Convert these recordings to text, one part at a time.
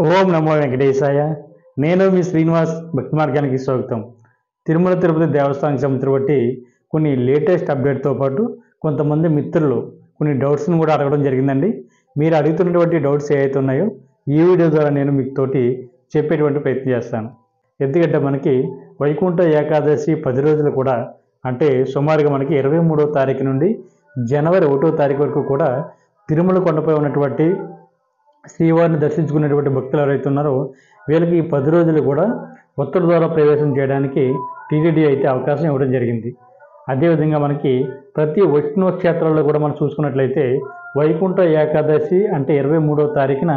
ఓం నమో వెంకటేశాయ. నేను మీ శ్రీనివాస్. భక్తి మార్గానికి స్వాగతం. తిరుమల తిరుపతి దేవస్థానం సంబంధించి బట్టి కొన్ని లేటెస్ట్ అప్డేట్తో పాటు కొంతమంది మిత్రులు కొన్ని డౌట్స్ని కూడా అడగడం జరిగిందండి. మీరు అడుగుతున్నటువంటి డౌట్స్ ఏవైతే ఉన్నాయో ఈ వీడియో ద్వారా నేను మీకు తోటి చెప్పేటువంటి ప్రయత్నం చేస్తాను. ఎందుకంటే మనకి వైకుంఠ ఏకాదశి 10 రోజులు కూడా, అంటే సుమారుగా మనకి 23వ తారీఖు నుండి జనవరి 1వ తారీఖు వరకు కూడా తిరుమల కొండపై ఉన్నటువంటి శ్రీవారిని దర్శించుకునేటువంటి భక్తులు ఎవరైతే ఉన్నారో వీళ్ళకి ఈ 10 రోజులు కూడా ఉత్తర ద్వార ప్రవేశం చేయడానికి టీటీడీ అయితే అవకాశం ఇవ్వడం జరిగింది. అదేవిధంగా మనకి ప్రతి వైష్ణవ క్షేత్రాల్లో కూడా మనం చూసుకున్నట్లయితే వైకుంఠ ఏకాదశి అంటే 23వ తారీఖున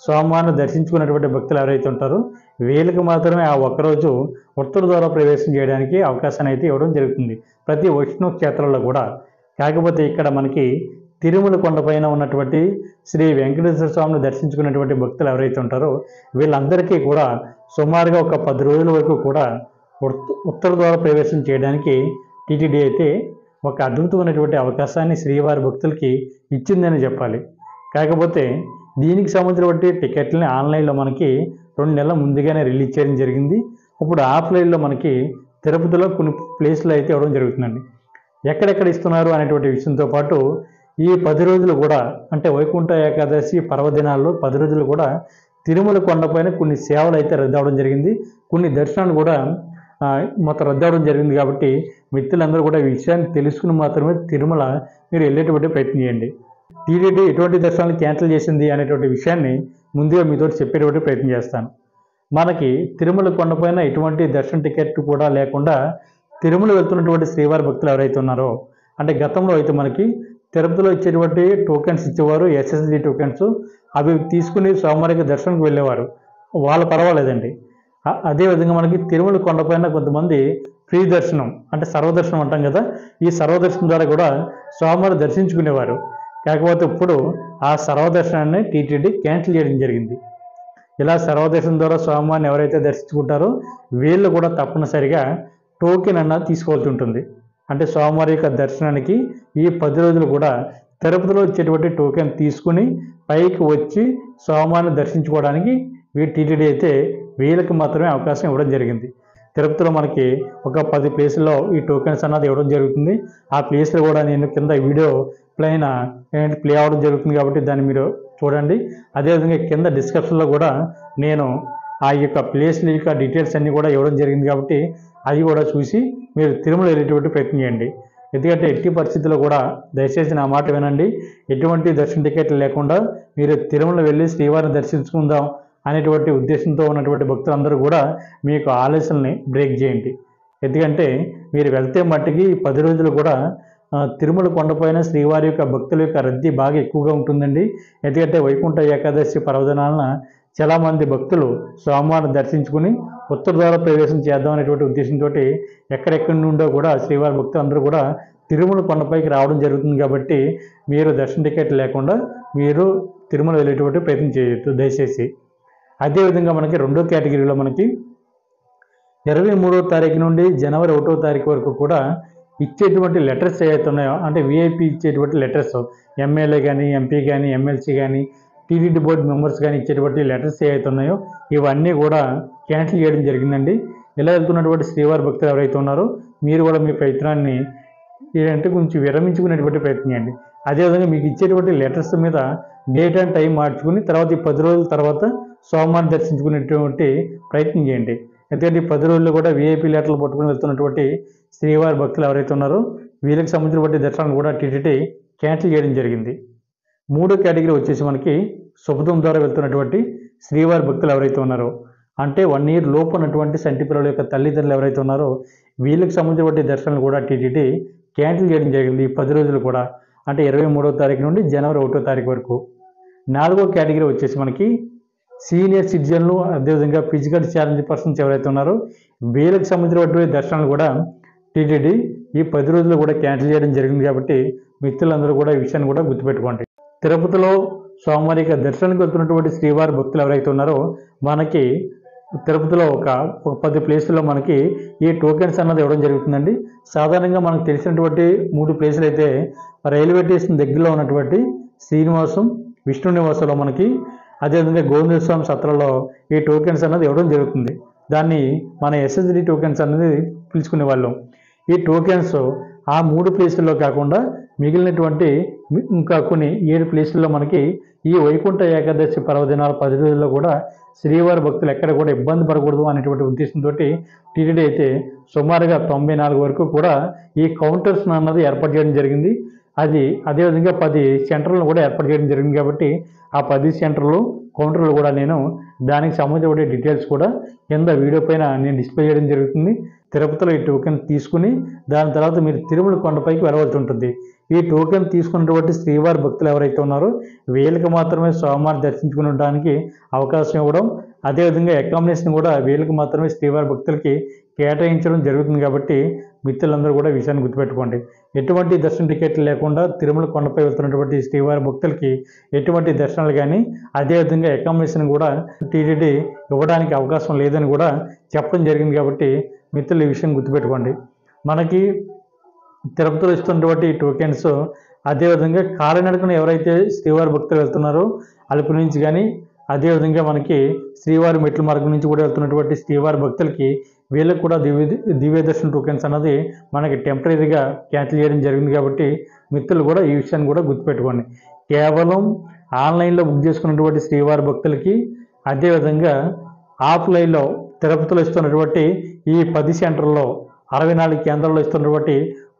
స్వామివారిని దర్శించుకున్నటువంటి భక్తులు ఎవరైతే ఉంటారో వీళ్ళకి మాత్రమే ఆ ఒక్కరోజు ఉత్తర ద్వార ప్రవేశం చేయడానికి అవకాశాన్ని అయితే ఇవ్వడం జరుగుతుంది ప్రతి వైష్ణవ క్షేత్రాల్లో కూడా. కాకపోతే ఇక్కడ మనకి తిరుమల కొండపైన ఉన్నటువంటి శ్రీ వెంకటేశ్వర స్వామిని దర్శించుకున్నటువంటి భక్తులు ఎవరైతే ఉంటారో వీళ్ళందరికీ కూడా సుమారుగా ఒక 10 రోజుల వరకు కూడా ఉత్తర ద్వార ప్రవేశం చేయడానికి టీటీడీ అయితే ఒక అద్భుతమైనటువంటి అవకాశాన్ని శ్రీవారి భక్తులకి ఇచ్చిందని చెప్పాలి. కాకపోతే దీనికి సంబంధించినటువంటి టికెట్లని ఆన్లైన్లో మనకి 2 నెలల ముందుగానే రిలీజ్ చేయడం జరిగింది. ఇప్పుడు ఆఫ్లైన్లో మనకి తిరుపతిలో కొన్ని ప్లేస్లు అయితే ఇవ్వడం జరుగుతుందండి. ఎక్కడెక్కడ ఇస్తున్నారు అనేటువంటి విషయంతో పాటు ఈ 10 రోజులు కూడా, అంటే వైకుంఠ ఏకాదశి పర్వదినాల్లో 10 రోజులు కూడా తిరుమల కొండపైన కొన్ని సేవలు అయితే రద్దు అవ్వడం జరిగింది. కొన్ని దర్శనాలు కూడా మొత్తం రద్దు అవ్వడం జరిగింది. కాబట్టి మిత్రులందరూ కూడా ఈ విషయాన్ని తెలుసుకుని మాత్రమే తిరుమల మీరు వెళ్ళేటువంటి ప్రయత్నం చేయండి. టీటీడీ ఎటువంటి దర్శనాలు క్యాన్సిల్ చేసింది అనేటువంటి విషయాన్ని ముందుగా మీతో చెప్పేటువంటి ప్రయత్నం చేస్తాను. మనకి తిరుమల కొండపైన ఎటువంటి దర్శన టికెట్ కూడా లేకుండా తిరుమల వెళ్తున్నటువంటి శ్రీవారి భక్తులు ఎవరైతే ఉన్నారో, అంటే గతంలో అయితే మనకి తిరుపతిలో ఇచ్చేటువంటి టోకెన్స్ ఇచ్చేవారు, ఎస్ఎస్డి టోకెన్స్, అవి తీసుకుని స్వామివారికి దర్శనంకి వెళ్ళేవారు, వాళ్ళు పర్వాలేదండి. అదేవిధంగా మనకి తిరుమల కొండపైన కొంతమంది ఫ్రీ దర్శనం అంటే సర్వదర్శనం అంటాం కదా, ఈ సర్వదర్శనం ద్వారా కూడా స్వామివారి దర్శించుకునేవారు. కాకపోతే ఇప్పుడు ఆ సర్వదర్శనాన్ని టీటీడీ క్యాన్సిల్ చేయడం జరిగింది. ఇలా సర్వదర్శనం ద్వారా స్వామివారిని ఎవరైతే దర్శించుకుంటారో వీళ్ళు కూడా తప్పనిసరిగా టోకెన్ అన్నది తీసుకోవాల్సి ఉంటుంది. అంటే స్వామివారి యొక్క దర్శనానికి ఈ 10 రోజులు కూడా తిరుపతిలో ఇచ్చేటువంటి టోకెన్ తీసుకుని పైకి వచ్చి స్వామివారిని దర్శించుకోవడానికి టీటీడీ అయితే వీళ్ళకి మాత్రమే అవకాశం ఇవ్వడం జరిగింది. తిరుపతిలో మనకి ఒక 10 ప్లేసుల్లో ఈ టోకెన్స్ అన్నది ఇవ్వడం జరుగుతుంది. ఆ ప్లేస్లో కూడా నేను కింద వీడియో ప్లే అవ్వడం జరుగుతుంది కాబట్టి దాన్ని మీరు చూడండి. అదేవిధంగా కింద డిస్క్రిప్షన్లో కూడా నేను ఆ యొక్క ప్లేస్ల యొక్క డీటెయిల్స్ అన్నీ కూడా ఇవ్వడం జరిగింది కాబట్టి అవి కూడా చూసి మీరు తిరుమల వెళ్ళేటువంటి ప్రయత్నం చేయండి. ఎందుకంటే ఎట్టి పరిస్థితుల్లో కూడా దయచేసి నా మాట వినండి. ఎటువంటి దర్శన టికెట్లు లేకుండా మీరు తిరుమల వెళ్ళి శ్రీవారిని దర్శించుకుందాం అనేటువంటి ఉద్దేశంతో ఉన్నటువంటి భక్తులందరూ కూడా మీకు ఆలోచనని బ్రేక్ చేయండి. ఎందుకంటే మీరు వెళ్తే మట్టికి 10 రోజులు కూడా తిరుమల కొండపైన శ్రీవారి యొక్క భక్తుల యొక్క రద్దీ బాగా ఎక్కువగా ఉంటుందండి. ఎందుకంటే వైకుంఠ ఏకాదశి పర్వదినాలన చాలామంది భక్తులు స్వామివారిని దర్శించుకుని ఉత్తర ద్వార ప్రవేశం చేద్దాం అనేటువంటి ఉద్దేశంతో ఎక్కడెక్కడి నుండో కూడా శ్రీవారి భక్తులు అందరూ కూడా తిరుమల కొండపైకి రావడం జరుగుతుంది. కాబట్టి మీరు దర్శన టికెట్ లేకుండా మీరు తిరుమల వెళ్ళేటువంటి ప్రయత్నం చేయొద్దు దయచేసి. అదేవిధంగా మనకి 2వ కేటగిరీలో మనకి 23వ తారీఖు నుండి జనవరి 1వ తారీఖు వరకు కూడా ఇచ్చేటువంటి లెటర్స్ ఏవైతే ఉన్నాయో, అంటే విఐపి ఇచ్చేటువంటి లెటర్స్, ఎమ్మెల్యే కానీ, ఎంపీ కానీ, ఎమ్మెల్సీ కానీ, టీటీడీ బోర్డు మెంబర్స్ కానీ ఇచ్చేటువంటి లెటర్స్ ఏవైతే ఉన్నాయో ఇవన్నీ కూడా క్యాన్సిల్ చేయడం జరిగిందండి. ఇలా వెళ్తున్నటువంటి శ్రీవారి భక్తులు ఎవరైతే ఉన్నారో మీరు కూడా మీ ప్రయత్నాన్ని ఏంటంటే కొంచెం విరమించుకునేటువంటి ప్రయత్నం చేయండి. అదేవిధంగా మీకు ఇచ్చేటువంటి లెటర్స్ మీద డేట్ అండ్ టైం మార్చుకుని తర్వాత ఈ 10 రోజుల తర్వాత స్వామివారిని దర్శించుకునేటువంటి ప్రయత్నం చేయండి. ఎందుకంటే ఈ 10 రోజుల్లో కూడా విఐపి లెటర్లు పట్టుకుని వెళ్తున్నటువంటి శ్రీవారి భక్తులు ఎవరైతే ఉన్నారో వీళ్ళకి సంబంధించినటువంటి దర్శనాన్ని కూడా టీటీడీ క్యాన్సిల్ చేయడం జరిగింది. 3వ కేటగిరీ వచ్చేసి మనకి శుభదం ద్వారా వెళ్తున్నటువంటి శ్రీవారి భక్తులు ఎవరైతే ఉన్నారో, అంటే 1 ఇయర్ లోపు ఉన్నటువంటి సంటి పిల్లల యొక్క తల్లిదండ్రులు ఎవరైతే ఉన్నారో వీళ్ళకి సంబంధించినటువంటి దర్శనాలు కూడా టీటీడీ క్యాన్సిల్ చేయడం జరిగింది ఈ 10 రోజులు కూడా, అంటే 23వ తారీఖు నుండి జనవరి 1వ తారీఖు వరకు. 4వ కేటగిరీ వచ్చేసి మనకి సీనియర్ సిటిజన్లు, అదేవిధంగా ఫిజికల్ ఛాలెంజ్ పర్సన్స్ ఎవరైతే ఉన్నారో వీళ్ళకి సంబంధించినటువంటి దర్శనాలు కూడా టీటీడీ ఈ 10 రోజులు కూడా క్యాన్సిల్ చేయడం జరిగింది. కాబట్టి మిత్రులందరూ కూడా ఈ విషయాన్ని కూడా గుర్తుపెట్టుకోండి. తిరుపతిలో స్వామివారి యొక్క దర్శనానికి వెళ్తున్నటువంటి శ్రీవారి భక్తులు ఎవరైతే ఉన్నారో మనకి తిరుపతిలో ఒక 10 ప్లేసుల్లో మనకి ఈ టోకెన్స్ అన్నది ఇవ్వడం జరుగుతుందండి. సాధారణంగా మనకు తెలిసినటువంటి 3 ప్లేసులు అయితే రైల్వే స్టేషన్ దగ్గరలో ఉన్నటువంటి శ్రీనివాసం, విష్ణు నివాసంలో మనకి అదేవిధంగా గోవింద స్వామి సత్రంలో ఈ టోకెన్స్ అన్నది ఇవ్వడం జరుగుతుంది. దాన్ని మన ఎస్ఎస్డి టోకెన్స్ అనేది పిలుచుకునే వాళ్ళం. ఈ టోకెన్స్ ఆ 3 ప్లేసుల్లో కాకుండా మిగిలినటువంటి ఇంకా కొన్ని 7 ప్లేసుల్లో మనకి ఈ వైకుంఠ ఏకాదశి పర్వదినాల 10 రోజుల్లో కూడా శ్రీవారి భక్తులు ఎక్కడ కూడా ఇబ్బంది పడకూడదు అనేటువంటి ఉద్దేశంతో టీటీడీ అయితే సుమారుగా 94 వరకు కూడా ఈ కౌంటర్స్ అన్నది ఏర్పాటు చేయడం జరిగింది. అదేవిధంగా 10 సెంటర్లను కూడా ఏర్పాటు చేయడం జరిగింది. కాబట్టి ఆ 10 సెంటర్లు కౌంటర్లు కూడా నేను దానికి సంబంధించిన డీటెయిల్స్ కూడా కింద వీడియో పైన నేను డిస్ప్లే చేయడం జరుగుతుంది. తిరుపతిలో ఈ టోకెన్ తీసుకుని దాని తర్వాత మీరు తిరుమల కొండపైకి వెళ్ళవలసి ఉంటుంది. ఈ టోకెన్ తీసుకున్నటువంటి శ్రీవారి భక్తులు ఎవరైతే ఉన్నారో వీళ్ళకి మాత్రమే స్వామివారిని దర్శించుకునడానికి అవకాశం ఇవ్వడం, అదేవిధంగా అకామిడేషన్ కూడా వీళ్ళకి మాత్రమే శ్రీవారి భక్తులకి కేటాయించడం జరుగుతుంది. కాబట్టి మిత్రులందరూ కూడా ఈ విషయాన్ని గుర్తుపెట్టుకోండి. ఎటువంటి దర్శన టికెట్లు లేకుండా తిరుమల కొండపై వెళ్తున్నటువంటి శ్రీవారి భక్తులకి ఎటువంటి దర్శనాలు కానీ అదేవిధంగా అకామిడేషన్ కూడా టీటీడీ ఇవ్వడానికి అవకాశం లేదని కూడా చెప్పడం జరిగింది. కాబట్టి మిత్రులు ఈ విషయం గుర్తుపెట్టుకోండి. మనకి తిరుపతిలో ఇస్తున్నటువంటి టోకెన్స్ అదేవిధంగా కాలినడకన ఎవరైతే శ్రీవారి భక్తులు వెళ్తున్నారో అలుపు నుంచి కానీ అదేవిధంగా మనకి శ్రీవారి మెట్ల మార్గం నుంచి కూడా వెళ్తున్నటువంటి శ్రీవారి భక్తులకి వీళ్ళకి కూడా దివ్య దర్శన టోకెన్స్ అన్నది మనకి టెంపరీగా క్యాన్సిల్ చేయడం జరిగింది. కాబట్టి మిత్రులు కూడా ఈ విషయాన్ని కూడా గుర్తుపెట్టుకోండి. కేవలం ఆన్లైన్లో బుక్ చేసుకున్నటువంటి శ్రీవారి భక్తులకి అదేవిధంగా ఆఫ్లైన్లో తిరుపతిలో ఇస్తున్నటువంటి ఈ 10 సెంటర్లో 64 కేంద్రాల్లో ఇస్తున్నటువంటి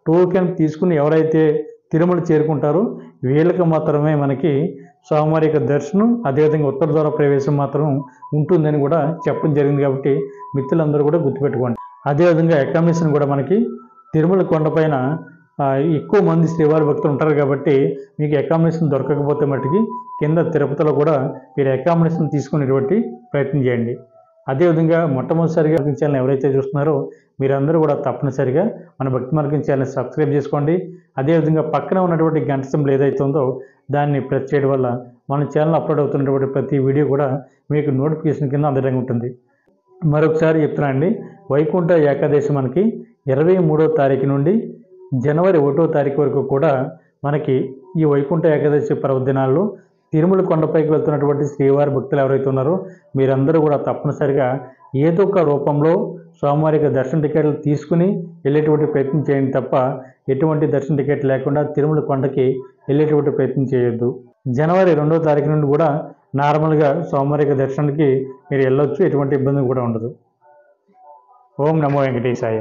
టోకెన్ తీసుకుని ఎవరైతే తిరుమల చేరుకుంటారో వీళ్ళకి మాత్రమే మనకి స్వామివారి యొక్క దర్శనం అదేవిధంగా ఉత్తర ద్వార ప్రవేశం మాత్రం ఉంటుందని కూడా చెప్పడం జరిగింది. కాబట్టి మిత్రులందరూ కూడా గుర్తుపెట్టుకోండి. అదేవిధంగా అకామిడేషన్ కూడా మనకి తిరుమల కొండపైన ఎక్కువ మంది శ్రీవారి భక్తులు ఉంటారు. కాబట్టి మీకు అకామిడేషన్ దొరకకపోతే మట్టుకి కింద తిరుపతిలో కూడా మీరు అకామిడేషన్ తీసుకునేటువంటి ప్రయత్నం చేయండి. అదేవిధంగా మొట్టమొదటిసారిగా ఛానల్ ఎవరైతే చూస్తున్నారో మీరందరూ కూడా తప్పనిసరిగా మన భక్తి మార్గం ఛానల్ సబ్స్క్రైబ్ చేసుకోండి. అదేవిధంగా పక్కన ఉన్నటువంటి గంట సింబల్ ఏదైతే ఉందో దాన్ని ప్రెస్ చేయడం వల్ల మన ఛానల్ అప్లోడ్ అవుతున్నటువంటి ప్రతి వీడియో కూడా మీకు నోటిఫికేషన్ కింద అందడంగా ఉంటుంది. మరొకసారి చెప్తున్నానండి, వైకుంఠ ఏకాదశి మనకి 23వ తారీఖు నుండి జనవరి 1వ తారీఖు వరకు కూడా మనకి ఈ వైకుంఠ ఏకాదశి పర్వదినాల్లో తిరుమల కొండపైకి వెళ్తున్నటువంటి శ్రీవారి భక్తులు ఎవరైతే ఉన్నారో మీరందరూ కూడా తప్పనిసరిగా ఏదో ఒక రూపంలో స్వామివారి యొక్క దర్శన టికెట్లు తీసుకుని వెళ్ళేటువంటి ప్రయత్నం చేయండి తప్ప ఎటువంటి దర్శన టికెట్ లేకుండా తిరుమల కొండకి వెళ్ళేటువంటి ప్రయత్నం చేయొద్దు. జనవరి 2వ తారీఖు నుండి కూడా నార్మల్గా స్వామివారి యొక్క దర్శనానికి మీరు వెళ్ళొచ్చు, ఎటువంటి ఇబ్బంది కూడా ఉండదు. ఓం నమో వెంకటేశాయ.